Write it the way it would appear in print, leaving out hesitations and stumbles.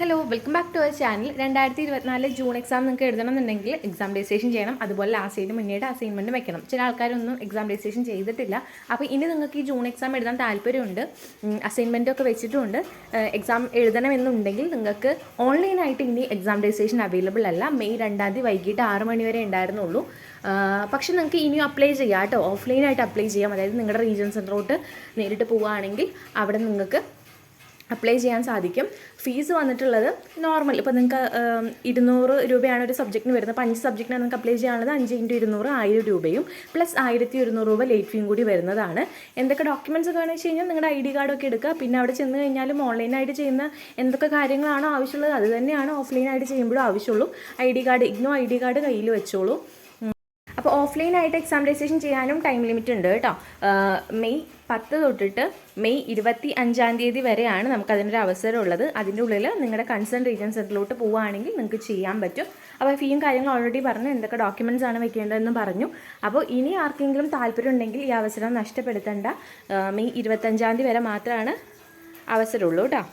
Hello welcome back to our channel. 2024 June exam നിങ്ങൾക്ക് എഴുതണമെന്നുണ്ടെങ്കിൽ exam registration ചെയ്യണം. അതുപോലെ ലാസ്റ്റ് ഡേറ്റ് മുന്നേയുടെ അസൈൻമെൻറ്റ് വെക്കണം. ചില ആൾക്കാരൊന്നും എക്സാം രജിസ്ട്രേഷൻ ചെയ്തിട്ടില്ല. അപ്പോൾ ഇനി നിങ്ങൾക്ക് ഈ ജൂൺ എക്സാം എഴുതാൻ താല്പര്യമുണ്ട്, അസൈൻമെൻറ്റൊക്കെ വെച്ചിട്ടുമുണ്ട്, എക്സാം എഴുതണമെന്നുണ്ടെങ്കിൽ നിങ്ങൾക്ക് ഓൺലൈനായിട്ട് ഇനി എക്സാം രജിസ്ട്രേഷൻ അവൈലബിൾ അല്ല. മെയ് 2 വൈകിട്ട് 6 മണി വരെ ഉണ്ടായിരുന്നുള്ളൂ. പക്ഷെ നിങ്ങൾക്ക് ഇനിയും അപ്ലൈ ചെയ്യാം കേട്ടോ. ഓഫ്ലൈനായിട്ട് അപ്ലൈ ചെയ്യാം. അതായത് നിങ്ങളുടെ റീജിയൻ സെൻറ്ററോട്ട് നേരിട്ട് പോവുകയാണെങ്കിൽ അവിടെ നിങ്ങൾക്ക് അപ്ലൈ ചെയ്യാൻ സാധിക്കും. ഫീസ് വന്നിട്ടുള്ളത് നോർമൽ, ഇപ്പോൾ നിങ്ങൾക്ക് 200 രൂപയാണ് ഒരു സബ്ജക്റ്റിന് വരുന്നത്. അപ്പോൾ 5 സബ്ജക്റ്റിനാണ് നിങ്ങൾക്ക് അപ്ലൈ ചെയ്യാനുള്ളത്. 5 × 200 1000 രൂപയും പ്ലസ് 1100 രൂപ ലേറ്റ് ഫീയും കൂടി വരുന്നതാണ്. എന്തൊക്കെ ഡോക്യുമെൻറ്റ്സ് ഒക്കെ വേണമെന്ന് വെച്ച് കഴിഞ്ഞാൽ നിങ്ങളുടെ ID കാർഡൊക്കെ എടുക്കുക. പിന്നെ അവിടെ ചെന്ന് കഴിഞ്ഞാലും ഓൺലൈനായിട്ട് ചെയ്യുന്ന എന്തൊക്കെ കാര്യങ്ങളാണോ ആവശ്യമുള്ളത് അത് തന്നെയാണ് ഓഫ്ലൈനായിട്ട് ചെയ്യുമ്പോഴും ആവശ്യമുള്ളൂ. ID card, IGNOU ID card കയ്യിൽ വെച്ചോളൂ. അപ്പോൾ ഓഫ്ലൈനായിട്ട് എക്സാം രജിസ്ട്രേഷൻ ചെയ്യാനും ടൈം ലിമിറ്റ് ഉണ്ട് കേട്ടോ. മെയ് 10 തൊട്ടിട്ട് മെയ് 25 വരെയാണ് നമുക്കതിനൊരു അവസരം ഉള്ളത്. അതിൻ്റെ ഉള്ളിൽ നിങ്ങളുടെ കൺസേൺ റീജിയൻ സെൻറ്ററിലോട്ട് പോവുകയാണെങ്കിൽ നിങ്ങൾക്ക് ചെയ്യാൻ പറ്റും. അപ്പോൾ ഫീയും കാര്യങ്ങളും ഓൾറെഡി പറഞ്ഞു, എന്തൊക്കെ ഡോക്യുമെൻറ്റ്സ് ആണ് വെക്കേണ്ടതെന്ന് പറഞ്ഞു. അപ്പോൾ ഇനി ആർക്കെങ്കിലും താല്പര്യം ഉണ്ടെങ്കിൽ ഈ അവസരം നഷ്ടപ്പെടുത്തേണ്ട. മെയ് 25 വരെ മാത്രമാണ് അവസരമുള്ളൂ കേട്ടോ.